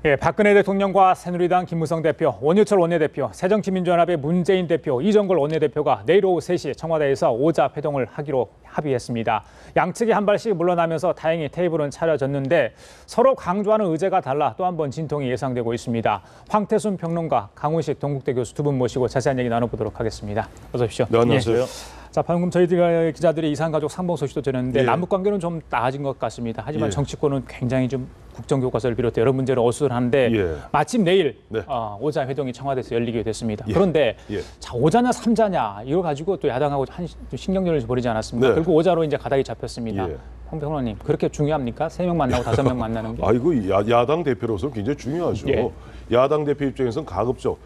예, 박근혜 대통령과 새누리당 김무성 대표, 원유철 원내대표, 새정치민주연합의 문재인 대표, 이정걸 원내대표가 내일 오후 3시 청와대에서 오자회동을 하기로 합의했습니다. 양측이 한 발씩 물러나면서 다행히 테이블은 차려졌는데 서로 강조하는 의제가 달라 또 한 번 진통이 예상되고 있습니다. 황태순 평론가, 강훈식 동국대 교수 두 분 모시고 자세한 얘기 나눠보도록 하겠습니다. 어서 오십시오. 네, 안녕하세요. 예. 자, 방금 저희들 기자들이 이산가족 상봉 소식도 전했는데 예. 남북 관계는 좀 나아진 것 같습니다. 하지만 예. 정치권은 굉장히 좀 국정교과서를 비롯해 여러 문제로 어수선한데 예. 마침 내일 네. 오자 회동이 청와대에서 열리게 됐습니다. 예. 그런데 예. 자, 오자냐 삼자냐 이거 가지고 또 야당하고 신경전을 벌이지 않았습니까? 네. 결국 오자로 이제 가닥이 잡혔습니다. 예. 황 평론가님 그렇게 중요합니까? 3명 만나고 5명 만나는 게? 아, 이거 야당 대표로서는 굉장히 중요하죠. 예. 야당 대표 입장에서는 가급적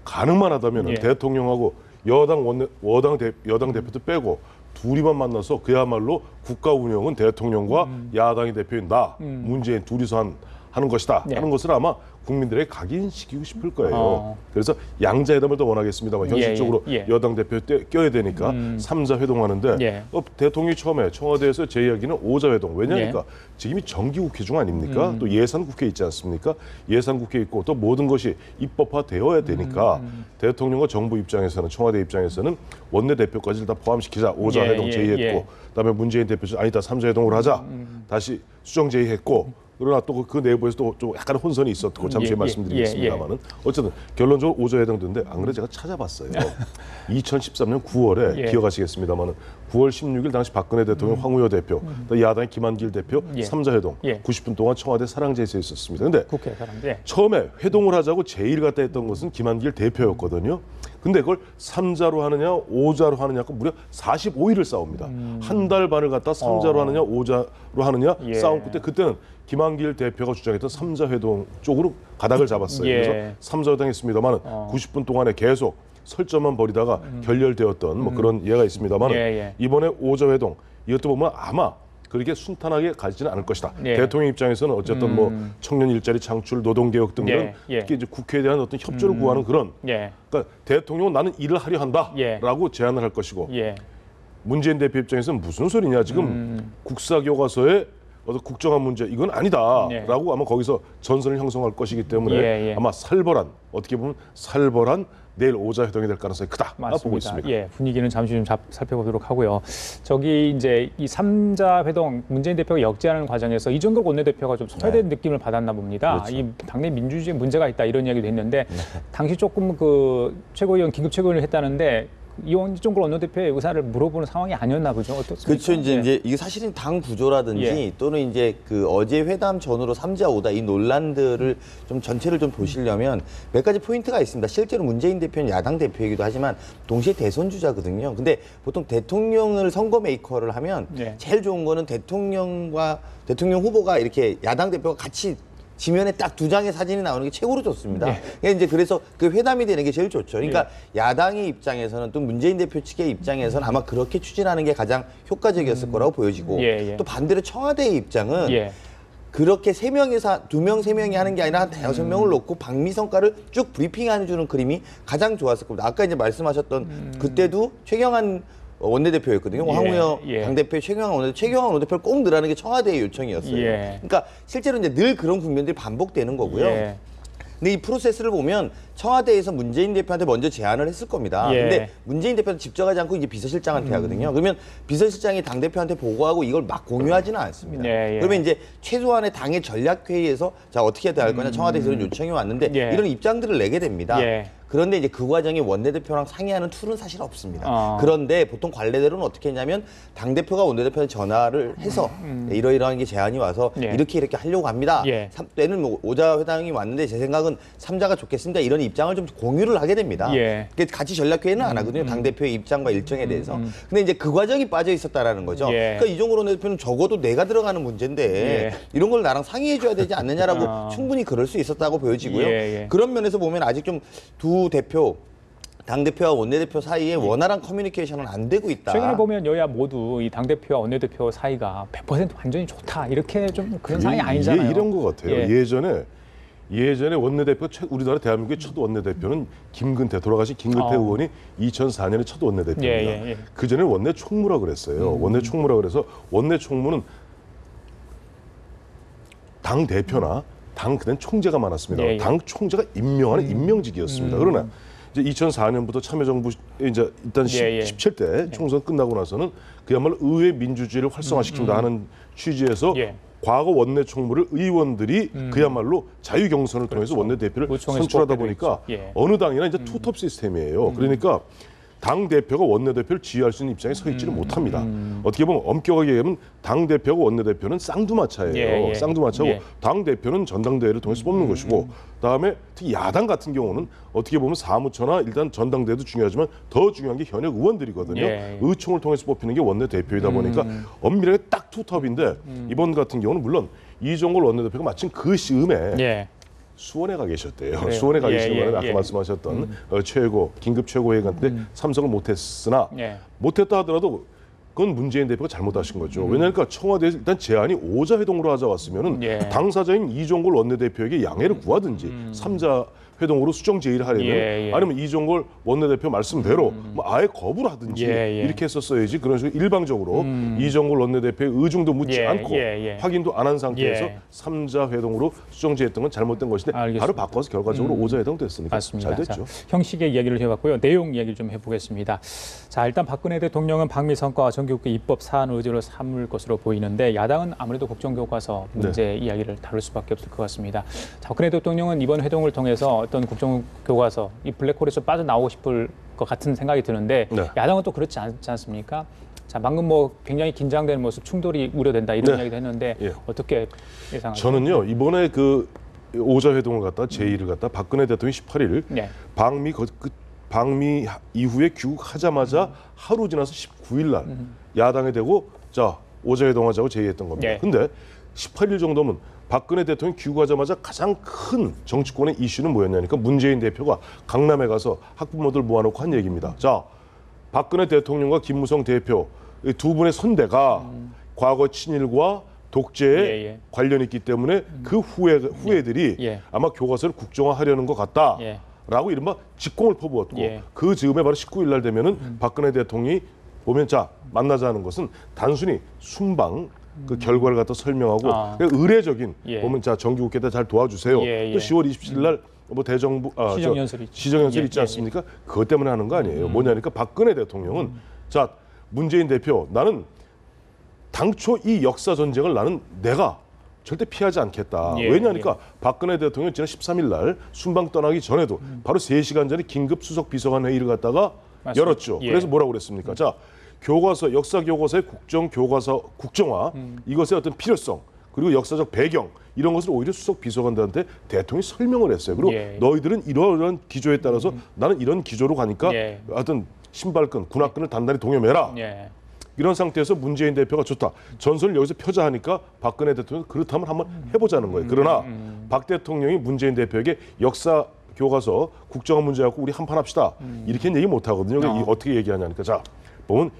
가능만 하다면 예. 대통령하고 여당 대표도 빼고 둘이만 만나서 그야말로 국가 운영은 대통령과 야당의 대표인 문재인 둘이서 하는 것이다 네. 하는 것을 아마 국민들에게 각인시키고 싶을 거예요. 어. 그래서 양자회담을 더 원하겠습니다만 현실적으로 예. 여당 대표 껴야 되니까 3자 회동하는데 예. 대통령이 처음에 청와대에서 제이하기는 5자 회동. 왜냐니까 지금이 정기국회 중 아닙니까? 또 예산국회 있지 않습니까? 예산국회 있고 또 모든 것이 입법화되어야 되니까 대통령과 정부 입장에서는 청와대 입장에서는 원내대표까지 다 포함시키자. 5자 예, 회동 예, 제의했고 예. 그다음에 문재인 대표 아니다 3자 회동으로 하자. 다시 수정 제의했고 그러나 또 그 내부에서 또 좀 약간 혼선이 있었고 잠시 후에 말씀드리겠습니다만은 어쨌든 결론적으로 5자 회동됐는데 안 그래 제가 찾아봤어요. 2013년 9월에 예. 기억하시겠습니다만은 9월 16일 당시 박근혜 대통령, 황우여 대표, 또 야당의 김한길 대표 예. 3자 회동 예. 90분 동안 청와대 사랑제에서 있었습니다. 근데 국회 사람들. 예. 처음에 회동을 하자고 제의를 갖다 했던 것은 김한길 대표였거든요. 근데 그걸 3자로 하느냐 5자로 하느냐가 무려 45일을 싸웁니다. 한 달 반을 갖다 3자로 하느냐 5자로 하느냐 예. 싸움 끝에 그때는 김한길 대표가 주장했던 3자 회동 쪽으로 가닥을 잡았어요. 예. 그래서 3자 회동했습니다만 90분 동안에 계속 설전만 벌이다가 결렬되었던 뭐 그런 예가 있습니다만 예. 이번에 5자 회동 이것도 보면 아마 그렇게 순탄하게 가지는 않을 것이다. 예. 대통령 입장에서는 어쨌든 뭐 청년 일자리 창출, 노동개혁 등 이런 예. 특히 이제 국회에 대한 어떤 협조를 구하는 그런 예. 그러니까 대통령은 나는 일을 하려 예. 한다라고 제안을 할 것이고 예. 문재인 대표 입장에서는 무슨 소리냐 지금 국사교과서에 어떤 국정한 문제 이건 아니다라고 아마 거기서 전선을 형성할 것이기 때문에 아마 어떻게 보면 살벌한 내일 5자 회동이 될 가능성이 크다 보고 있습니다. 예, 분위기는 잠시 좀 살펴보도록 하고요. 저기 이제 이 3자 회동 문재인 대표가 역제하는 과정에서 이정걸 원내대표가 좀 소외된 느낌을 받았나 봅니다. 그렇죠. 이 당내 민주주의에 문제가 있다 이런 이야기도 했는데 당시 조금 그 최고위원 긴급 최고위원을 했다는데 이정걸 원내대표의 의사를 물어보는 상황이 아니었나 보죠. 어떻습니까? 그렇죠. 이제 이게 사실은 당 구조라든지 또는 이제 그 어제 회담 전후로 3자 5다 이 논란들을 좀 전체를 좀 보시려면 몇 가지 포인트가 있습니다. 실제로 문재인 대표는 야당 대표이기도 하지만 동시에 대선 주자거든요. 근데 보통 대통령을 선거 메이커를 하면 제일 좋은 거는 대통령 후보가 이렇게 야당 대표가 같이 지면에 딱 2장의 사진이 나오는 게 최고로 좋습니다. 이제 그래서 그 회담이 되는 게 제일 좋죠. 그러니까 야당의 입장에서는 또 문재인 대표 측의 입장에서는 아마 그렇게 추진하는 게 가장 효과적이었을 거라고 보여지고 또 반대로 청와대의 입장은 그렇게 2명, 3명이 하는 게 아니라 한 5명을 놓고 방미성과를 쭉 브리핑해 주는 그림이 가장 좋았을 겁니다. 아까 이제 말씀하셨던 그때도 최경환 원내대표였거든요. 황우여 당대표, 최경환 원내대표를 꼭 넣으라는 게 청와대의 요청이었어요. 그러니까 실제로 이제 늘 그런 국면들이 반복되는 거고요. 근데 이 프로세스를 보면 청와대에서 문재인 대표한테 먼저 제안을 했을 겁니다. 근데 문재인 대표한테 직접 하지 않고 이제 비서실장한테 하거든요. 그러면 비서실장이 당대표한테 보고하고 이걸 막 공유하지는 않습니다. 그러면 이제 최소한의 당의 전략회의에서 자, 어떻게 해야 할 거냐 청와대에서 이런 요청이 왔는데 이런 입장들을 내게 됩니다. 그런데 이제 그 과정에 원내대표랑 상의하는 툴은 사실 없습니다. 그런데 보통 관례대로는 어떻게 했냐면 당대표가 원내대표한테 전화를 해서 이러이러한 게 제안이 와서 이렇게 하려고 합니다. 때는 뭐 5자 회담이 왔는데 제 생각은 3자가 좋겠습니다. 이런 입장을 좀 공유를 하게 됩니다. 같이 전략회의는 안 하거든요. 당대표의 입장과 일정에 대해서. 근데 이제 그 과정이 빠져 있었다라는 거죠. 그러니까 이정걸 원내대표는 적어도 내가 들어가는 문제인데 이런 걸 나랑 상의해줘야 되지 않느냐라고 충분히 그럴 수 있었다고 보여지고요. 그런 면에서 보면 아직 좀 두 대표 당대표와 원내대표 사이에 원활한 커뮤니케이션은 안 되고 있다. 최근에 보면 여야 모두 이 당대표와 원내대표 사이가 100% 완전히 좋다 이렇게 좀 그런 상황이 아니잖아요. 이런 것 같아요. 예전에 원내대표 우리나라 대한민국의 첫 원내대표는 돌아가신 김근태 의원이 2004년에 첫 원내대표입니다. 그 전에 원내 총무라 그랬어요. 원내 총무라 그래서 원내 총무는 당 대표나 당 그땐 총재가 많았습니다. 예, 예. 당 총재가 임명하는 임명직이었습니다. 그러나 이제 2004년부터 참여정부 이제 일단 예, 예. 17대 총선 끝나고 나서는 그야말로 의회 민주주의를 활성화시킨다 하는 취지에서 예. 과거 원내 총무를 의원들이 그야말로 자유 경선을 통해서 원내 대표를 의총에서 선출하다 뽑게도 보니까 있죠. 예. 어느 당이나 이제 투톱 시스템이에요. 그러니까 당 대표가 원내 대표를 지휘할 수 있는 입장에 서 있지를 못합니다. 어떻게 보면 엄격하게 얘기하면 당 대표가 원내 대표는 쌍두마차예요. 예, 예. 쌍두마차고 예. 당 대표는 전당대회를 통해서 뽑는 것이고, 그다음에 특히 야당 같은 경우는 어떻게 보면 사무처나 일단 전당대회도 중요하지만 더 중요한 게 현역 의원들이거든요. 예, 예. 의총을 통해서 뽑히는 게 원내 대표이다 보니까 엄밀하게 딱 투톱인데 이번 같은 경우는 물론 이종걸 원내대표가 마침 그 시음에 예. 수원에 가 계셨대요. 그래요? 수원에 가 예, 계시는 예, 거는 아까 예. 말씀하셨던 최고 긴급 최고회관 때 참석을 못했으나 예. 못했다 하더라도 그건 문재인 대표가 잘못하신 거죠. 왜냐하면 청와대에서 일단 제안이 5자 회동으로 하자 왔으면 예. 당사자인 이종걸 원내대표에게 양해를 구하든지 3자 회동으로 수정 제의를 하려면 예, 예. 아니면 이종걸 원내대표 말씀대로 뭐 아예 거부를 하든지 예, 예. 이렇게 했었어야지. 그런 식으로 일방적으로 이종걸 원내대표의 의중도 묻지 예, 않고 예, 예. 확인도 안 한 상태에서 예. 3자 회동으로 수정 제의했던 건 잘못된 것인데 알겠습니다. 바로 바꿔서 결과적으로 5자 회동 됐으니까 맞습니다. 잘 됐죠. 자, 형식의 이야기를 해봤고요. 내용 이야기를 좀 해보겠습니다. 자, 일단 박근혜 대통령은 방미 성과와 정기국회 입법 사안 의제로 삼을 것으로 보이는데 야당은 아무래도 국정교과서 문제 이야기를 다룰 수밖에 없을 것 같습니다. 자, 박근혜 대통령은 이번 회동을 통해서 어떤 국정교과서 이 블랙홀에서 빠져나오고 싶을 것 같은 생각이 드는데 네. 야당은 또 그렇지 않지 않습니까? 자, 방금 뭐 굉장히 긴장되는 모습, 충돌이 우려된다 이런 네. 이야기도 했는데 예. 어떻게 예상하세요? 저는요 이번에 그 5자 회동을 갖다 제의를 갖다 박근혜 대통령이 18일 네. 방미 이후에 귀국하자마자 하루 지나서 19일 날 야당에 대고 자 5자 회동하자고 제의했던 겁니다. 네. 근데 18일 정도면 박근혜 대통령이 귀국하자마자 가장 큰 정치권의 이슈는 뭐였냐니까 문재인 대표가 강남에 가서 학부모들 모아놓고 한 얘기입니다. 자, 박근혜 대통령과 김무성 대표 이 두 분의 선대가 과거 친일과 독재에 예, 예. 관련이 있기 때문에 그 후예들이 예. 아마 교과서를 국정화하려는 것 같다. 예. 라고 이른바 직공을 퍼부었고 예. 그 즈음에 바로 19일 날 되면은 박근혜 대통령이 보면 자 만나자는 것은 단순히 순방 그 결과를 갖다 설명하고 아. 그냥 의례적인 예. 보면 자 정기국회 때 잘 도와주세요. 예, 예. 또 10월 27일 날 뭐 대정부 시정연설이 있죠. 시정연설 예, 있지 예, 않습니까? 그것 때문에 하는 거 아니에요. 뭐냐니까 박근혜 대통령은 자 문재인 대표 나는 당초 이 역사 전쟁을 나는 내가 절대 피하지 않겠다. 예, 왜냐니까 박근혜 대통령 지난 13일 날 순방 떠나기 전에도 바로 3시간 전에 긴급 수석 비서관 회의를 갖다가 맞습니다. 열었죠. 예. 그래서 뭐라고 그랬습니까? 자, 교과서 역사 교과서의 국정 교과서 국정화 이것의 어떤 필요성 그리고 역사적 배경 이런 것을 오히려 수석 비서관들한테 대통령이 설명을 했어요. 그리고 예. 너희들은 이러한 기조에 따라서 나는 이런 기조로 가니까 예. 어떤 신발끈, 군화끈을 단단히 동여매라. 예. 이런 상태에서 문재인 대표가 좋다. 전선을 여기서 펴자 하니까 박근혜 대통령이 그렇다면 한번 해보자는 거예요. 그러나 박 대통령이 문재인 대표에게 역사 교과서 국정화 문제 갖고 우리 한판 합시다. 이렇게는 얘기 못 하거든요. 그러니까 어떻게 얘기하냐니까 자 보면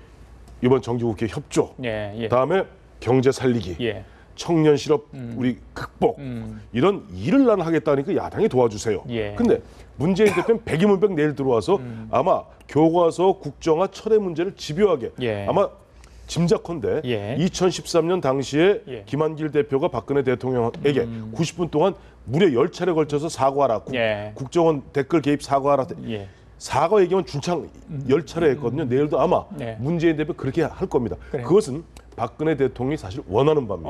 이번 정기국회 협조, 예. 예. 다음에 경제 살리기, 예. 청년 실업 우리 극복 이런 일을 나는 하겠다니까 야당이 도와주세요. 예. 근데 문재인 대표는 백이문백 내일 들어와서 아마 교과서 국정화 철회 문제를 집요하게 예. 아마 짐작컨대 예. 2013년 당시에 예. 김한길 대표가 박근혜 대통령에게 90분 동안 무려 10차례 걸쳐서 사과하라. 예. 국정원 댓글 개입 사과하라. 예. 사과 얘기만 중창 10차례 했거든요. 내일도 아마 네. 문재인 대표 그렇게 할 겁니다. 그래요. 그것은 박근혜 대통령이 사실 원하는 바입니다.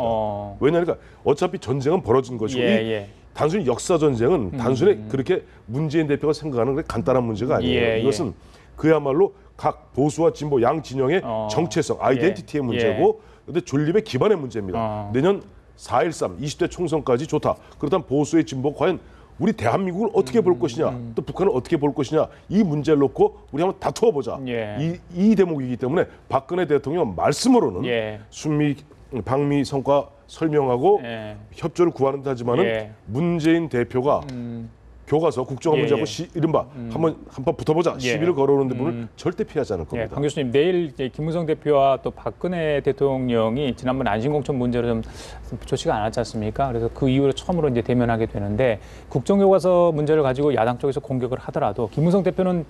왜냐하니까 어차피 전쟁은 벌어진 것이고 예, 이 예. 단순히 역사 전쟁은 단순히 그렇게 문재인 대표가 생각하는 그런 간단한 문제가 아니에요. 예, 예. 이것은 그야말로 각 보수와 진보 양 진영의 정체성, 아이덴티티의 예. 문제고 근데 존립의 기반의 문제입니다. 내년 4.13 20대 총선까지 좋다. 그렇다면 보수의 진보 과연 우리 대한민국을 어떻게 볼 것이냐, 또 북한을 어떻게 볼 것이냐 이 문제를 놓고 우리 한번 다투어 보자. 예. 이 대목이기 때문에 박근혜 대통령 말씀으로는 예. 순미 방미 성과 설명하고 예. 협조를 구하는 듯하지만은 예. 문재인 대표가 교과서 국정화 예, 문제하고 예. 이른바 한번 붙어보자 예. 시비를 걸어오는 부분을 절대 피하지 않을 예, 겁니다. 강 교수님 내일 이제 김무성 대표와 또 박근혜 대통령이 지난번 안심공천 문제로 좀 좋지가 않았지 않습니까? 그래서 그 이후로 처음으로 이제 대면하게 되는데 국정교과서 문제를 가지고 야당 쪽에서 공격을 하더라도 김무성 대표는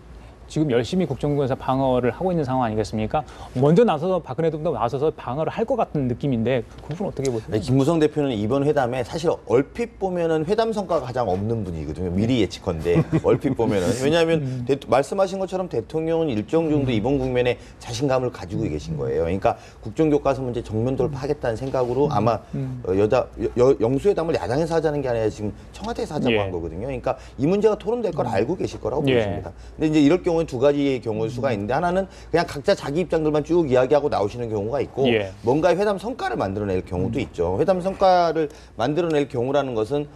지금 열심히 국정원에서 방어를 하고 있는 상황 아니겠습니까? 먼저 나서서 박근혜 대통령 나서서 방어를 할 것 같은 느낌인데 그 부분 어떻게 보세요? 김무성 대표는 이번 회담에 사실 얼핏 보면은 회담 성과가 가장 없는 분이거든요. 미리 예측컨대 얼핏 보면은 왜냐하면 말씀하신 것처럼 대통령은 일정 정도 이번 국면에 자신감을 가지고 계신 거예요. 그러니까 국정교과서 문제 정면 돌파하겠다는 생각으로 아마 영수회담을 야당에서 하자는 게 아니라 지금 청와대에서 하자고 한 거거든요. 그러니까 이 문제가 토론될 걸 알고 계실 거라고 보십니다. 근데 이제 이럴 경우는 두 가지의 경우 수가 있는데 하나는 그냥 각자 자기 입장들만 쭉 이야기하고 나오시는 경우가 있고 뭔가 회담 성과를 만들어낼 경우도 있죠. 회담 성과를 만들어낼 경우라는 것은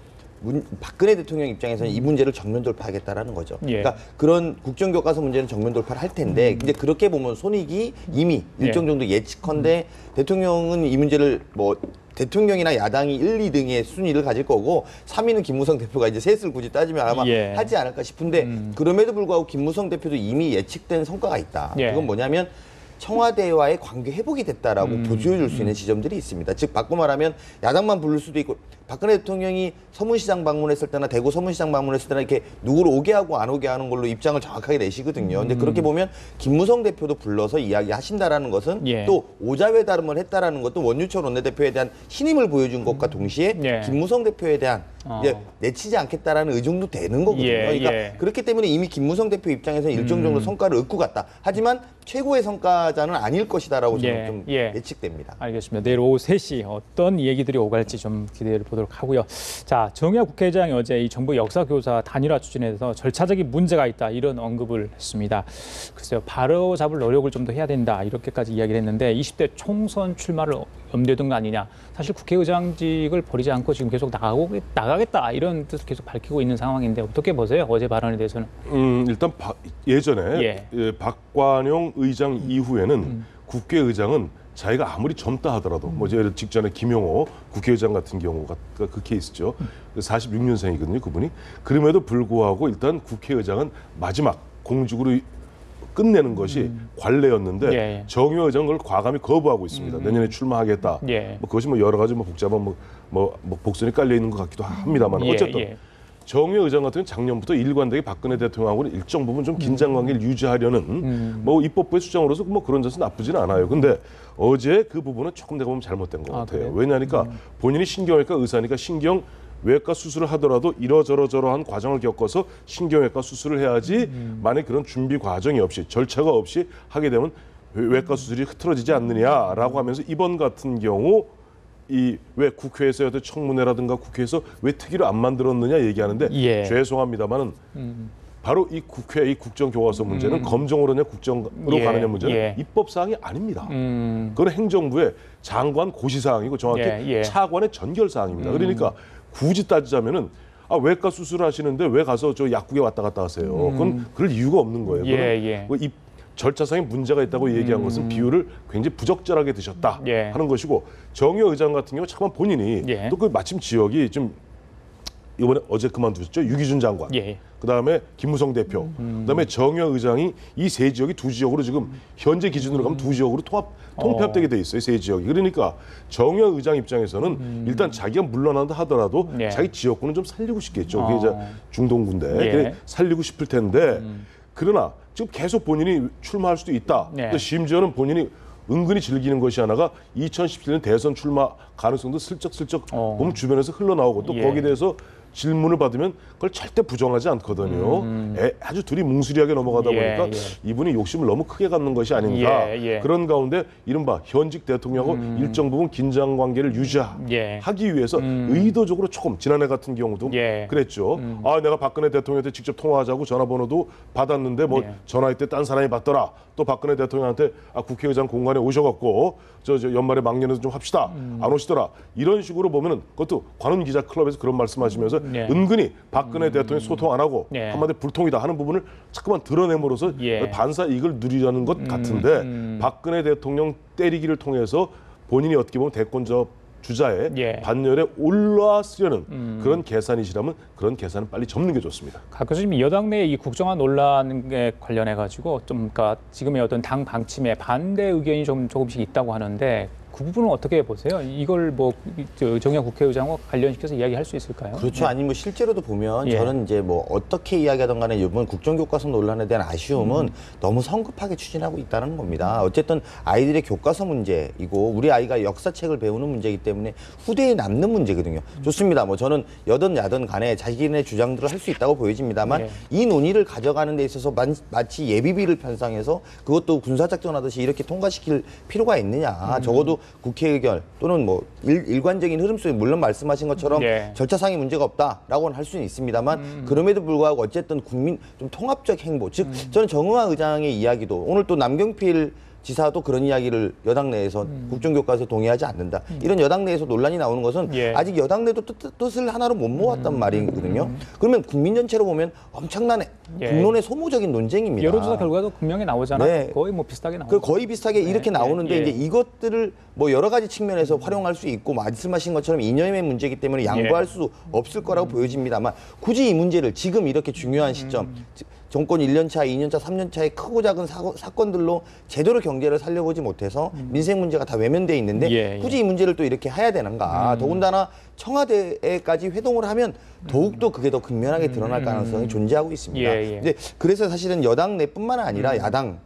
박근혜 대통령 입장에서는 이 문제를 정면 돌파하겠다라는 거죠. 그러니까 그런 국정교과서 문제는 정면 돌파를 할 텐데 이제 그렇게 보면 손익이 이미 일정 정도 예측컨대 대통령은 이 문제를 뭐 대통령이나 야당이 1, 2등의 순위를 가질 거고 3위는 김무성 대표가 이제 셋을 굳이 따지면 아마 하지 않을까 싶은데 그럼에도 불구하고 김무성 대표도 이미 예측된 성과가 있다. 그건 뭐냐면 청와대와의 관계 회복이 됐다라고 보여줄 수 있는 지점들이 있습니다. 즉 바꿔 말하면 야당만 부를 수도 있고 박근혜 대통령이 서문시장 방문했을 때나 대구 서문시장 방문했을 때나 이렇게 누구를 오게 하고 안 오게 하는 걸로 입장을 정확하게 내시거든요. 근데 그렇게 보면 김무성 대표도 불러서 이야기하신다라는 것은 또 오자회담을 했다라는 것도 원유철 원내대표에 대한 신임을 보여준 것과 동시에 김무성 대표에 대한 이제 내치지 않겠다라는 의정도 되는 거거든요. 그러니까 그렇기 때문에 이미 김무성 대표 입장에서는 일정 정도 성과를 얻고 갔다. 하지만 최고의 성과자는 아닐 것이다라고 저는 좀 예측됩니다. 알겠습니다. 내일 오후 3시 어떤 얘기들이 오갈지 좀 기대를 보도록 하고요. 자, 정의화 국회의장이 어제 이 정부 역사교사 단일화 추진에서 절차적인 문제가 있다 이런 언급을 했습니다. 글쎄요, 바로 잡을 노력을 좀 더 해야 된다 이렇게까지 이야기를 했는데 20대 총선 출마를 염두에 둔 거 아니냐. 사실 국회의장직을 버리지 않고 지금 계속 나가겠다 이런 뜻을 계속 밝히고 있는 상황인데 어떻게 보세요? 어제 발언에 대해서는? 일단 예전에 박관용 의장 이후에는 국회의장은 자기가 아무리 젊다 하더라도 뭐 예를 직전에 김용호 국회의장 같은 경우가 그 케이스죠. 46년생이거든요, 그분이. 그럼에도 불구하고 일단 국회의장은 마지막 공직으로 끝내는 것이 관례였는데 정의화 의장은 그걸 과감히 거부하고 있습니다. 내년에 출마하겠다. 뭐 그것이 뭐 여러 가지 뭐 복잡한 뭐 복선이 깔려 있는 것 같기도 합니다만 어쨌든 정의화 의장 같은 경우는 작년부터 일관되게 박근혜 대통령하고는 일정 부분 좀 긴장 관계를 유지하려는 뭐 입법부의 수장으로서 뭐 그런 점에서 나쁘지는 않아요. 근데 어제 그 부분은 조금 내가 보면 잘못된 것 같아요. 왜냐하니까 본인이 신경외과 의사니까 외과 수술을 하더라도 이러저러한 과정을 겪어서 신경외과 수술을 해야지 만약 그런 준비 과정이 없이 절차가 없이 하게 되면 외과 수술이 흐트러지지 않느냐라고 하면서 이번 같은 경우 이 왜 국회에서 청문회라든가 국회에서 왜 특위를 안 만들었느냐 얘기하는데 죄송합니다만은 바로 이 국회 이 국정교과서 문제는 검정으로냐 국정으로 가느냐 문제는 입법 사항이 아닙니다. 그건 행정부의 장관 고시 사항이고 정확히 차관의 전결 사항입니다. 그러니까 굳이 따지자면은 외과 수술을 하시는데 왜 가서 저 약국에 왔다 갔다 하세요? 그건 그럴 이유가 없는 거예요. 이 절차상에 문제가 있다고 얘기한 것은 비율을 굉장히 부적절하게 드셨다 하는 것이고 정의화 의장 같은 경우 잠깐 본인이 또 그 마침 지역이 좀 이번에 어제 그만두셨죠. 유기준 장관. 그다음에 김무성 대표. 그다음에 정의화 의장이 이 세 지역이 두 지역으로 지금 현재 기준으로 가면 두 지역으로 통폐합되게 돼 있어요. 세 지역이. 그러니까 정의화 의장 입장에서는 일단 자기가 물러난다 하더라도 자기 지역구는 좀 살리고 싶겠죠. 그게 이제 중동군데 살리고 싶을 텐데 그러나 지금 계속 본인이 출마할 수도 있다. 또 심지어는 본인이 은근히 즐기는 것이 하나가 2017년 대선 출마 가능성도 슬쩍슬쩍 보면 주변에서 흘러나오고 또 거기에 대해서 질문을 받으면 그걸 절대 부정하지 않거든요. 아주 둘이 뭉술이하게 넘어가다 보니까 이분이 욕심을 너무 크게 갖는 것이 아닌가. 그런 가운데 이른바 현직 대통령하고 일정 부분 긴장 관계를 유지하기 위해서 의도적으로 조금 지난해 같은 경우도 그랬죠. 내가 박근혜 대통령한테 직접 통화하자고 전화번호도 받았는데 뭐 전화할 때 딴 사람이 받더라. 또 박근혜 대통령한테 국회의장 공간에 오셔갖고 저 연말에 막년에도 좀 합시다. 안 오시더라. 이런 식으로 보면은 그것도 관훈 기자 클럽에서 그런 말씀하시면서 은근히 박근혜 대통령이 소통 안 하고 한마디 불통이다 하는 부분을 자꾸만 드러내므로써 반사 이익을 누리려는 것 같은데 박근혜 대통령 때리기를 통해서 본인이 어떻게 보면 대권적 주자의 반열에 올라서려는 그런 계산이시라면 그런 계산은 빨리 접는 게 좋습니다. 가끔 지금 여당 내 이 국정화 논란에 관련해 가지고 좀 그러니까 지금의 어떤 당 방침에 반대 의견이 조금씩 있다고 하는데 그 부분은 어떻게 보세요? 이걸 뭐 정의원 국회의장과 관련시켜서 이야기할 수 있을까요? 그렇죠. 아니 뭐 실제로도 보면 예. 저는 이제 뭐 어떻게 이야기하던 간에 이번 국정교과서 논란에 대한 아쉬움은 너무 성급하게 추진하고 있다는 겁니다. 어쨌든 아이들의 교과서 문제이고 우리 아이가 역사책을 배우는 문제이기 때문에 후대에 남는 문제거든요. 좋습니다. 뭐 저는 여든 야든 간에 자기네 주장들을 할 수 있다고 보여집니다만 예. 이 논의를 가져가는 데 있어서 마치 예비비를 편성해서 그것도 군사작전하듯이 이렇게 통과시킬 필요가 있느냐. 적어도 국회 의결 또는 뭐 일관적인 흐름 속에 물론 말씀하신 것처럼 예. 절차상의 문제가 없다라고는 할 수는 있습니다만 그럼에도 불구하고 어쨌든 국민 좀 통합적 행보 즉 저는 정의화 의장의 이야기도 오늘 또 남경필 지사도 그런 이야기를 여당 내에서 국정교과서에 동의하지 않는다. 이런 여당 내에서 논란이 나오는 것은 예. 아직 여당 내도 뜻을 하나로 못 모았단 말이거든요. 그러면 국민 전체로 보면 엄청난 예. 국론의 소모적인 논쟁입니다. 여론조사 결과도 분명히 나오잖아요. 네. 거의 뭐 비슷하게 나오죠. 거의 비슷하게 이렇게 나오는데 예. 이제 이것들을 뭐 여러 가지 측면에서 활용할 수 있고 말씀하신 것처럼 이념의 문제이기 때문에 양보할 수 없을 거라고 보여집니다만 굳이 이 문제를 지금 이렇게 중요한 시점 정권 1년차, 2년차, 3년차의 크고 작은 사건들로 제대로 경제를 살려보지 못해서 민생 문제가 다 외면돼 있는데 예, 예. 굳이 이 문제를 또 이렇게 해야 되는가. 더군다나 청와대에까지 회동을 하면 더욱더 그게 더 극명하게 드러날 가능성이 존재하고 있습니다. 예, 예. 근데 그래서 사실은 여당 내뿐만 아니라 야당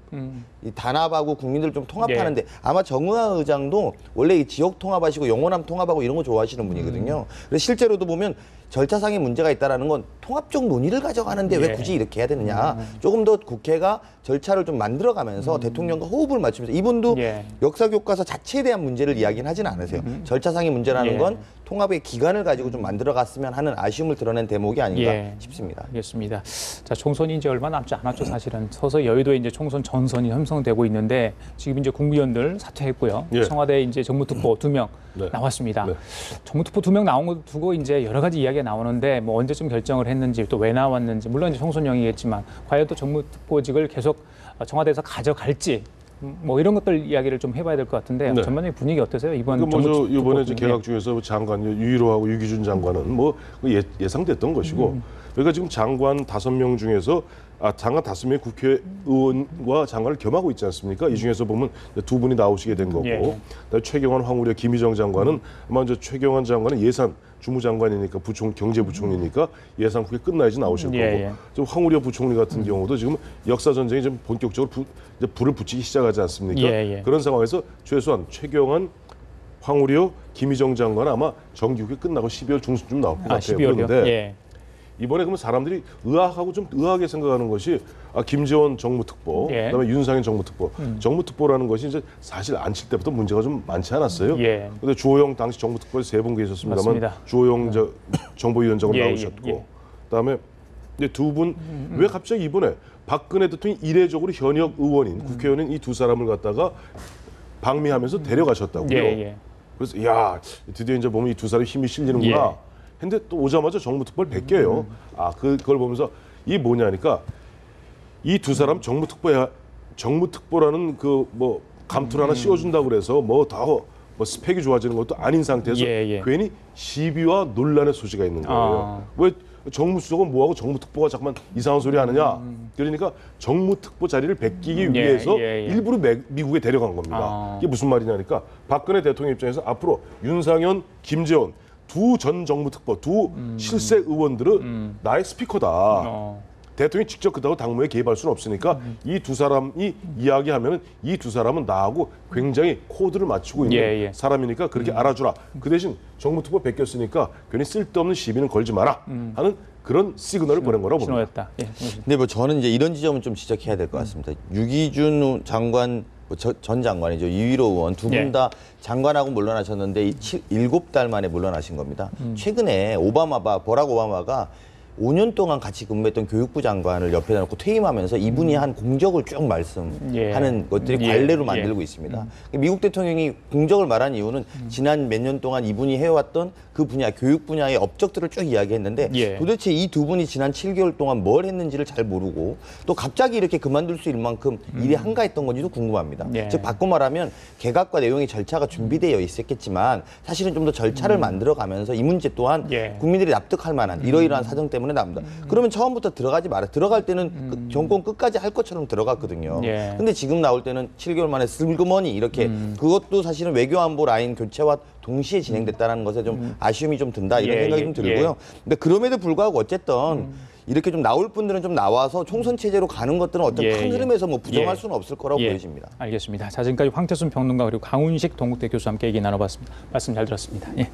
이 단합하고 국민들을 좀 통합하는데 아마 정의화 의장도 원래 이 지역 통합하시고 영호남 통합하고 이런 거 좋아하시는 분이거든요. 그래서 실제로도 보면 절차상의 문제가 있다라는 건 통합적 논의를 가져가는데 왜 굳이 이렇게 해야 되느냐. 조금 더 국회가 절차를 좀 만들어가면서 대통령과 호흡을 맞추면서 이분도 예. 역사교과서 자체에 대한 문제를 이야기는 하진 않으세요. 절차상의 문제라는 예. 건 통합의 기간을 가지고 좀 만들어갔으면 하는 아쉬움을 드러낸 대목이 아닌가 예. 싶습니다. 알겠습니다. 자, 총선이 이제 얼마 남지 않았죠, 사실은. 서서 여의도에 이제 총선 전선이 형성되고 있는데 지금 이제 국무위원들 사퇴했고요. 예. 청와대 이제 정무특보 2명 네. 나왔습니다. 네. 정무특보 2명 나온 거 두고 이제 여러 가지 이야기가 나오는데 뭐 언제쯤 결정을 했는지 또 왜 나왔는지 물론 이제 총선용이겠지만 과연 또 정무특보직을 계속 청와대에서 가져갈지 뭐 이런 것들 이야기를 좀 해봐야 될 것 같은데 네. 전반적인 분위기 어떠세요? 이번 뭐저 정무특보 이번에 이제 중에. 개각 중에서 장관 유일호하고 유기준 장관은 뭐 예상됐던 것이고 그러니까 지금 장관 5명 중에서 장관 5명의 국회의원과 장관을 겸하고 있지 않습니까? 이 중에서 보면 2분이 나오시게 된 거고 예. 그다음에 최경환, 황우려, 김희정 장관은 아마 이제 최경환 장관은 예산 주무장관이니까 경제부총리니까 예산국회 끝나야지 나오실 거고 예. 좀 황우려 부총리 같은 경우도 지금 역사 전쟁이 좀 본격적으로 이제 불을 붙이기 시작하지 않습니까? 예. 그런 상황에서 최소한 최경환, 황우려, 김희정 장관은 아마 정기국회 끝나고 12월 중순쯤 나올 것 같아요. 12월이요? 그런데 예. 이번에 그러면 사람들이 좀 의아하게 생각하는 것이 김재원 정무특보, 예. 그다음에 윤상현 정무특보, 정무특보라는 것이 이제 사실 앉힐 때부터 문제가 좀 많지 않았어요. 예. 근데 주호영 당시 정무특보에 3분 계셨습니다만 맞습니다. 주호영 정보위원장으로 예, 나오셨고, 예. 그다음에 이제 2분 왜 갑자기 이번에 박근혜 대통령이 이례적으로 현역 의원인 국회의원인 이 2사람을 갖다가 방미하면서 데려가셨다고요. 예. 그래서 야 드디어 이제 보면 이 2사람이 힘이 실리는구나. 예. 근데 또 오자마자 정무특보를 베껴요. 그걸 보면서 이게 뭐냐니까 이 2사람 정무특보라는 그 뭐 감투를 하나 씌워준다고 그래서 뭐 스펙이 좋아지는 것도 아닌 상태에서 예. 괜히 시비와 논란의 소지가 있는 거예요. 왜 정무수석은 뭐하고 정무특보가 자꾸만 이상한 소리 하느냐. 그러니까 정무특보 자리를 베끼기 위해서 일부러 미국에 데려간 겁니다. 이게 무슨 말이냐니까 박근혜 대통령 입장에서 앞으로 윤상현, 김재원 두 전 정무특보, 두 실세 의원들은 나의 스피커다. 대통령이 직접 그다고 당무에 개입할 수는 없으니까 이 2사람이 이야기하면은 이 2사람은 나하고 굉장히 코드를 맞추고 있는 사람이니까 그렇게 알아주라. 그 대신 정무특보 베꼈으니까 괜히 쓸데없는 시비는 걸지 마라 하는 그런 시그널을 보낸 거라고 봅니다. 신호였다. 예. 근데 뭐 저는 이제 이런 지점은 좀 지적해야 될 것 같습니다. 유기준 장관, 전 장관이죠. 유일호 의원 두 분 다 장관하고 물러나셨는데 7달 만에 물러나신 겁니다. 최근에 버락 오바마가 5년 동안 같이 근무했던 교육부 장관을 옆에다 놓고 퇴임하면서 이분이 한 공적을 쭉 말씀하는 것들이 관례로 만들고 있습니다. 미국 대통령이 공적을 말한 이유는 지난 몇 년 동안 이분이 해왔던 그 분야, 교육 분야의 업적들을 쭉 이야기했는데 도대체 이 2분이 지난 7개월 동안 뭘 했는지를 잘 모르고 또 갑자기 이렇게 그만둘 수 있을 만큼 일이 한가했던 건지도 궁금합니다. 즉 바꿔 말하면 개각과 내용의 절차가 준비되어 있었겠지만 사실은 좀 더 절차를 만들어가면서 이 문제 또한 국민들이 납득할 만한 이러이러한 사정 때문에 때문에 나옵니다. 그러면 처음부터 들어가지 마라. 들어갈 때는 그 정권 끝까지 할 것처럼 들어갔거든요. 예. 근데 지금 나올 때는 7개월 만에 슬그머니 이렇게 그것도 사실은 외교안보 라인 교체와 동시에 진행됐다는 것에 좀 아쉬움이 좀 든다 이런 예, 생각이 예, 좀 들고요. 근데 그럼에도 불구하고 어쨌든 이렇게 좀 나올 분들은 좀 나와서 총선 체제로 가는 것들은 어떤 예, 큰 예. 흐름에서 뭐 부정할 예. 수는 없을 거라고 예. 보여집니다. 알겠습니다. 자, 지금까지 황태순 평론가 그리고 강훈식 동국대 교수와 함께 얘기 나눠봤습니다. 말씀 잘 들었습니다. 예.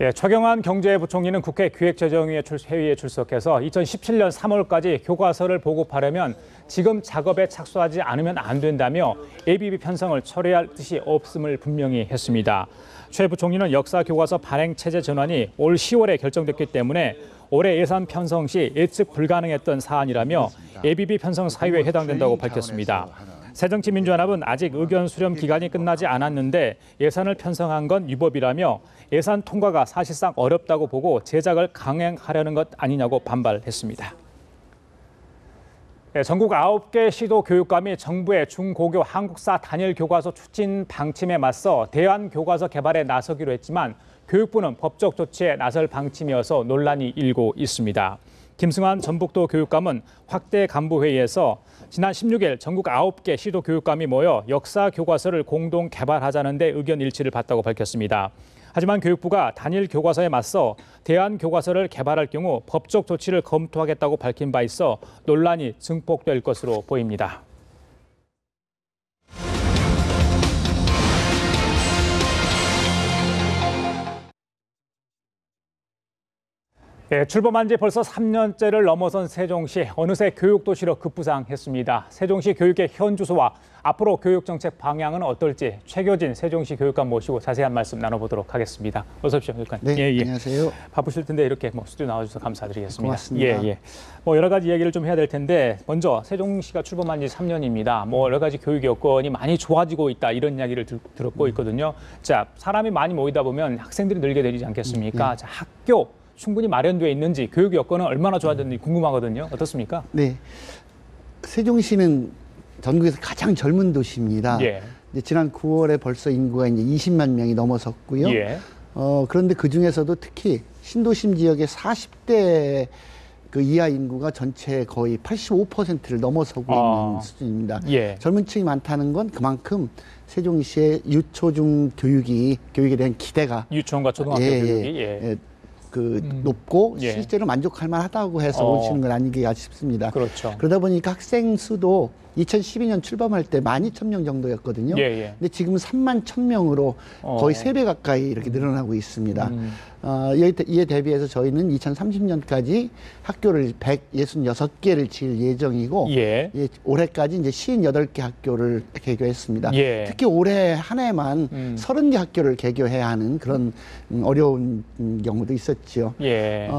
예, 최경환 경제부총리는 국회 기획재정위에 회의에 출석해서 2017년 3월까지 교과서를 보급하려면 지금 작업에 착수하지 않으면 안 된다며 ABB 편성을 철회할 뜻이 없음을 분명히 했습니다. 최 부총리는 역사 교과서 발행 체제 전환이 올 10월에 결정됐기 때문에 올해 예산 편성 시 예측 불가능했던 사안이라며 ABB 편성 사유에 해당된다고 밝혔습니다. 새정치민주연합은 아직 의견 수렴 기간이 끝나지 않았는데 예산을 편성한 건 위법이라며 예산 통과가 사실상 어렵다고 보고 제작을 강행하려는 것 아니냐고 반발했습니다. 네, 전국 9개 시도 교육감이 정부의 중고교 한국사 단일 교과서 추진 방침에 맞서 대안 교과서 개발에 나서기로 했지만 교육부는 법적 조치에 나설 방침이어서 논란이 일고 있습니다. 김승환 전북도 교육감은 확대 간부회의에서 지난 16일 전국 9개 시도 교육감이 모여 역사 교과서를 공동 개발하자는 데 의견 일치를 봤다고 밝혔습니다. 하지만 교육부가 단일 교과서에 맞서 대안 교과서를 개발할 경우 법적 조치를 검토하겠다고 밝힌 바 있어 논란이 증폭될 것으로 보입니다. 예, 출범한 지 벌써 3년째를 넘어선 세종시, 어느새 교육도시로 급부상했습니다. 세종시 교육의 현 주소와 앞으로 교육정책 방향은 어떨지 최교진 세종시 교육감 모시고 자세한 말씀 나눠보도록 하겠습니다. 어서 오십시오, 교육감님. 네, 안녕하세요. 바쁘실 텐데 이렇게 스튜디오 나와주셔서 감사드리겠습니다. 고맙습니다. 예. 여러 가지 이야기를 좀 해야 될 텐데 먼저 세종시가 출범한 지 3년입니다. 여러 가지 교육 여건이 많이 좋아지고 있다 이런 이야기를 듣고 있거든요. 자, 사람이 많이 모이다 보면 학생들이 늘게 되지 않겠습니까? 자, 학교 충분히 마련되어 있는지 교육 여건은 얼마나 좋아졌는지 궁금하거든요. 어떻습니까? 네, 세종시는 전국에서 가장 젊은 도시입니다. 예. 이제 지난 9월에 벌써 인구가 이제 20만 명이 넘어섰고요. 예. 그런데 그 중에서도 특히 신도심 지역의 40대 그 이하 인구가 전체 거의 85%를 넘어서고 있는 수준입니다. 예. 젊은 층이 많다는 건 그만큼 세종시의 유초중 교육에 대한 기대가 유치원과 초등학교 교육이 높고 예. 실제로 만족할 만하다고 해서 오시는 건 아니겠가 싶습니다. 그렇죠. 그러다 보니까 학생 수도 2012년 출범할 때 12,000명 정도였거든요. 예. 근데 지금 31,000명으로 거의 3배 가까이 이렇게 늘어나고 있습니다. 이에 대비해서 저희는 2030년까지 학교를 166개를 지을 예정이고 예. 올해까지 이제 58개 학교를 개교했습니다. 예. 특히 올해 한 해만 30개 학교를 개교해야 하는 그런 어려운 경우도 있었죠. 예.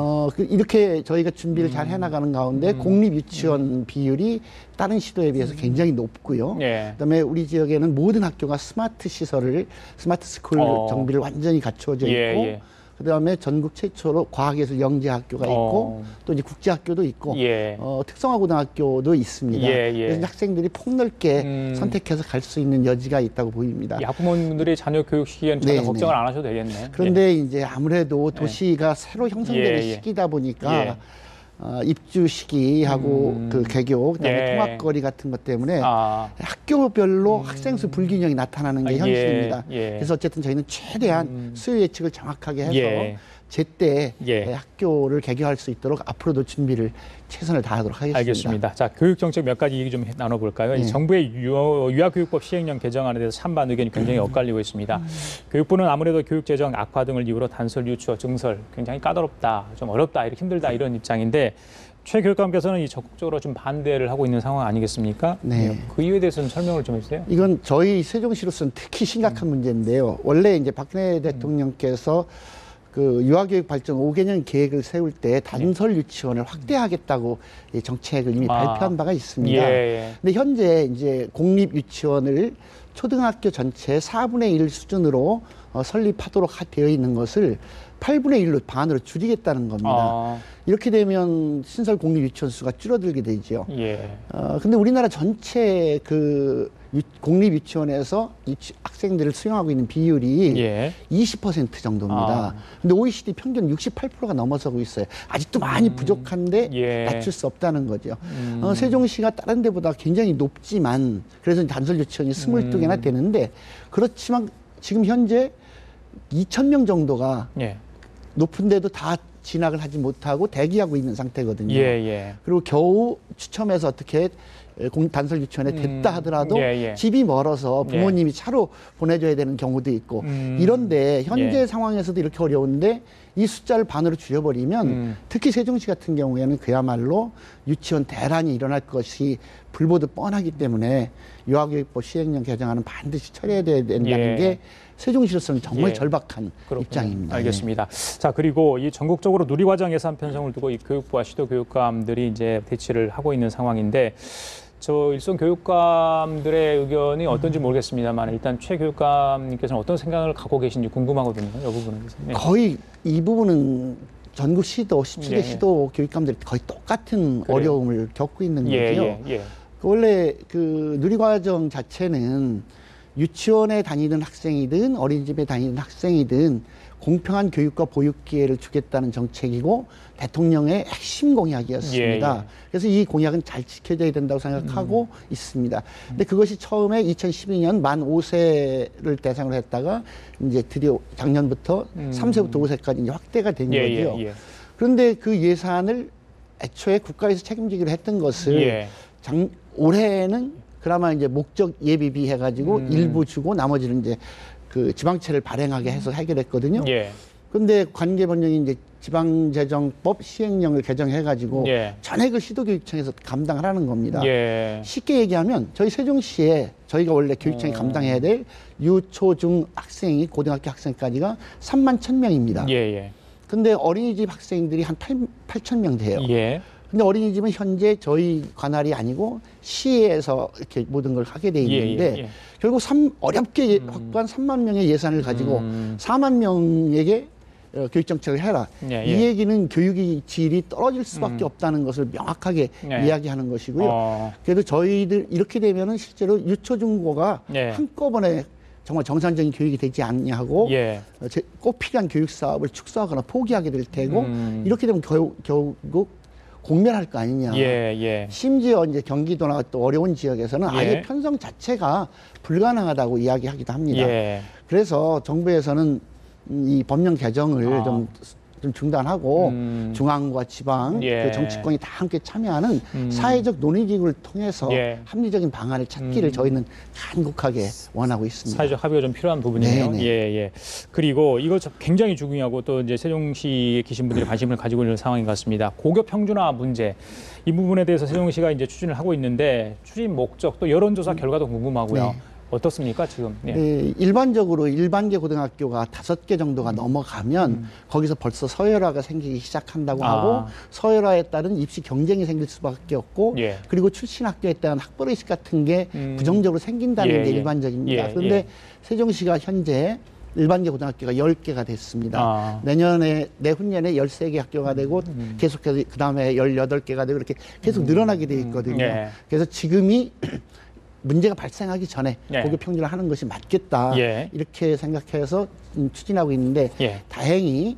이렇게 저희가 준비를 잘 해나가는 가운데 공립 유치원 비율이 다른 시도에 비해서 굉장히 높고요. 예. 그다음에 우리 지역에는 모든 학교가 스마트 스쿨 정비를 완전히 갖추어져 있고, 예. 그다음에 전국 최초로 과학예술 영재학교가 있고, 또 이제 국제학교도 있고, 예. 특성화고등학교도 있습니다. 예. 그래서 학생들이 폭넓게 선택해서 갈 수 있는 여지가 있다고 보입니다. 이 학부모님들이 자녀 교육 시기에는 전혀 네, 걱정을 안 하셔도 되겠네요. 그런데 이제 아무래도 도시가 새로 형성되는 시기다 보니까 입주 시기하고 그 개교, 그다음에 통학거리 같은 것 때문에 학교별로 학생 수 불균형이 나타나는 게 현실입니다. 그래서 어쨌든 저희는 최대한 수요 예측을 정확하게 해서 제때 학교를 개교할 수 있도록 앞으로도 준비를 최선을 다하도록 하겠습니다. 알겠습니다. 자, 교육 정책 몇 가지 얘기 좀 나눠볼까요? 정부의 유아교육법 시행령 개정안에 대해서 찬반 의견이 굉장히 엇갈리고 있습니다. 교육부는 아무래도 교육재정 악화 등을 이유로 단설 유치와 증설 굉장히 까다롭다, 좀 어렵다, 이렇게 힘들다 이런 입장인데 최 교육감께서는 이 적극적으로 좀 반대를 하고 있는 상황 아니겠습니까? 네. 그 이유에 대해서는 설명을 좀 해주세요. 이건 저희 세종시로서는 특히 심각한 문제인데요. 원래 이제 박근혜 대통령께서 그 유아교육 발전 5개년 계획을 세울 때 단설 유치원을 확대하겠다고 정책을 이미 발표한 바가 있습니다. 근데 현재 이제 공립 유치원을 초등학교 전체 4분의 1 수준으로 설립하도록 되어 있는 것을 8분의 1로 반으로 줄이겠다는 겁니다. 이렇게 되면 신설 공립 유치원 수가 줄어들게 되죠. 예. 근데 우리나라 전체 그 공립 유치원에서 학생들을 수용하고 있는 비율이 20% 정도입니다. 근데 OECD 평균 68%가 넘어서고 있어요. 아직도 많이 부족한데 낮출 수 없다는 거죠. 세종시가 다른 데보다 굉장히 높지만 그래서 단설 유치원이 22개나 되는데 그렇지만 지금 현재 2,000명 정도가 높은데도 다 진학을 하지 못하고 대기하고 있는 상태거든요. 그리고 겨우 추첨해서 어떻게 단설 유치원에 됐다 하더라도 집이 멀어서 부모님이 차로 보내줘야 되는 경우도 있고 이런데 현재 상황에서도 이렇게 어려운데 이 숫자를 반으로 줄여버리면 특히 세종시 같은 경우에는 그야말로 유치원 대란이 일어날 것이 불보듯 뻔하기 때문에 유아교육법 시행령 개정안은 반드시 처리해야 된다는 게 세종시로서는 정말 절박한 입장입니다. 알겠습니다. 자, 그리고 이 전국적으로 누리과정 예산 편성을 두고 이 교육부와 시도교육감들이 이제 대치를 하고 있는 상황인데 저 일선 교육감들의 의견이 어떤지 모르겠습니다만 일단 최 교육감님께서는 어떤 생각을 갖고 계신지 궁금하거든요. 이 부분은. 거의 이 부분은 전국 시도, 17개 시도 교육감들이 거의 똑같은 어려움을 겪고 있는 거죠. 원래 그 누리과정 자체는 유치원에 다니는 학생이든 어린이집에 다니는 학생이든 공평한 교육과 보육 기회를 주겠다는 정책이고 대통령의 핵심 공약이었습니다. 그래서 이 공약은 잘 지켜져야 된다고 생각하고 있습니다. 근데 그것이 처음에 2012년 만 5세를 대상으로 했다가 이제 드디어 작년부터 3세부터 5세까지 이제 확대가 된 거죠. 그런데 그 예산을 애초에 국가에서 책임지기로 했던 것을 올해는 그나마 이제 목적 예비비 해가지고 일부 주고 나머지는 이제 그 지방채를 발행하게 해서 해결했거든요. 그런데 관계번영이 이제 지방재정법 시행령을 개정해가지고 전액을 시도교육청에서 감당하라는 겁니다. 쉽게 얘기하면 저희 세종시에 저희가 원래 교육청이 감당해야 될 유초중 학생이 고등학교 학생까지가 3만 1,000명입니다. 근데 어린이집 학생들이 한 8,000명 돼요. 근데 어린이집은 현재 저희 관할이 아니고 시에서 이렇게 모든 걸 하게 돼 있는데 결국 어렵게 확보한 3만 명의 예산을 가지고 4만 명에게 교육정책을 해라. 이 얘기는 교육의 질이 떨어질 수밖에 없다는 것을 명확하게 이야기하는 것이고요. 그래도 저희들 이렇게 되면은 실제로 유초중고가 한꺼번에 정말 정상적인 교육이 되지 않냐고 꼭 필요한 교육 사업을 축소하거나 포기하게 될 테고 이렇게 되면 결국 공멸할 거 아니냐. 심지어 이제 경기도나 또 어려운 지역에서는 아예 편성 자체가 불가능하다고 이야기하기도 합니다. 그래서 정부에서는 이 법령 개정을 좀 중단하고 중앙과 지방 그 정치권이 다 함께 참여하는 사회적 논의기구를 통해서 합리적인 방안을 찾기를 저희는 간곡하게 원하고 있습니다. 사회적 합의가 좀 필요한 부분이네요. 그리고 이거 굉장히 중요하고 또 이제 세종시에 계신 분들이 관심을 가지고 있는 상황인 것 같습니다. 고교 평준화 문제 이 부분에 대해서 세종시가 이제 추진을 하고 있는데 추진 목적 또 여론조사 결과도 궁금하고요. 어떻습니까 지금? 일반적으로 일반계 고등학교가 5개 정도가 넘어가면 거기서 벌써 서열화가 생기기 시작한다고 하고 서열화에 따른 입시 경쟁이 생길 수밖에 없고 그리고 출신 학교에 대한 학벌의식 같은 게 부정적으로 생긴다는 게 일반적입니다. 그런데 세종시가 현재 일반계 고등학교가 10개가 됐습니다. 내후년에 13개 학교가 되고 계속해서 그다음에 18개가 되고 이렇게 계속 늘어나게 돼 있거든요. 그래서 지금이 문제가 발생하기 전에 고교 평준화 하는 것이 맞겠다 이렇게 생각해서 추진하고 있는데 다행히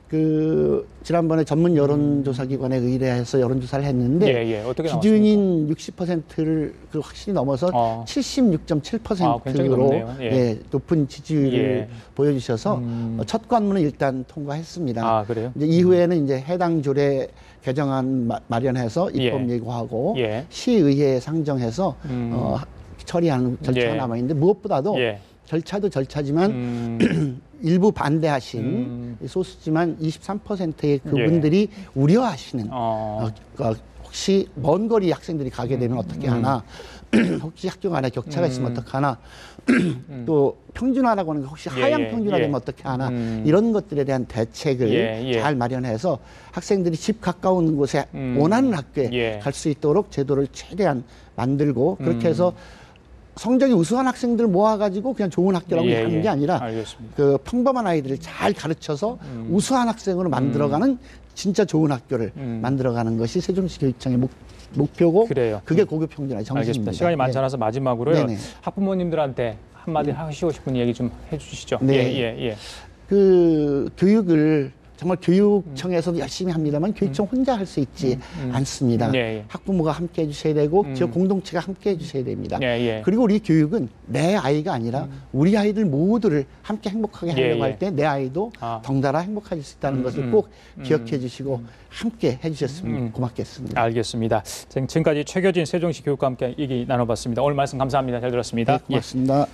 그 지난번에 전문 여론조사기관에 의뢰해서 여론조사를 했는데 어떻게 기준인 60%를 확실히 넘어서 76.7%로 높은 지지율을 보여주셔서 첫 관문은 일단 통과했습니다. 그래요? 이제 이후에는 이제 해당 조례 개정안 마련해서 입법 예고하고 시의회에 상정해서 처리하는 절차가 남아 있는데 무엇보다도 절차도 절차지만 일부 반대하신 소수지만 23%의 그분들이 우려하시는 혹시 먼 거리 학생들이 가게 되면 어떻게 하나 혹시 학교 간에 격차가 있으면 어떻게 하나 또 평준화라고 하는 게 혹시 하향 평준화되면 어떻게 하나 이런 것들에 대한 대책을 잘 마련해서 학생들이 집 가까운 곳에 원하는 학교에 갈 수 있도록 제도를 최대한 만들고 그렇게 해서 성적이 우수한 학생들 모아가지고 그냥 좋은 학교라고 하는 게 아니라 알겠습니다. 그 평범한 아이들을 잘 가르쳐서 우수한 학생으로 만들어가는 진짜 좋은 학교를 만들어가는 것이 세종시 교육청의 목표고 그래요. 그게 고교 평준화의 정신입니다. 알겠습니다. 시간이 많지 않아서 마지막으로요. 네네. 학부모님들한테 한마디 하시고 싶은 얘기 좀 해주시죠. 네. 그 교육을 정말 교육청에서도 열심히 합니다만 교육청 혼자 할 수 있지 않습니다. 학부모가 함께 해주셔야 되고 지역 공동체가 함께 해주셔야 됩니다. 그리고 우리 교육은 내 아이가 아니라 우리 아이들 모두를 함께 행복하게 하려고 할 때 내 아이도 덩달아 행복해질 수 있다는 것을 꼭 기억해 주시고 함께 해주셨으면 고맙겠습니다. 알겠습니다. 지금까지 최겨진 세종시 교육과 함께 얘기 나눠봤습니다. 오늘 말씀 감사합니다. 잘 들었습니다. 네, 고맙습니다.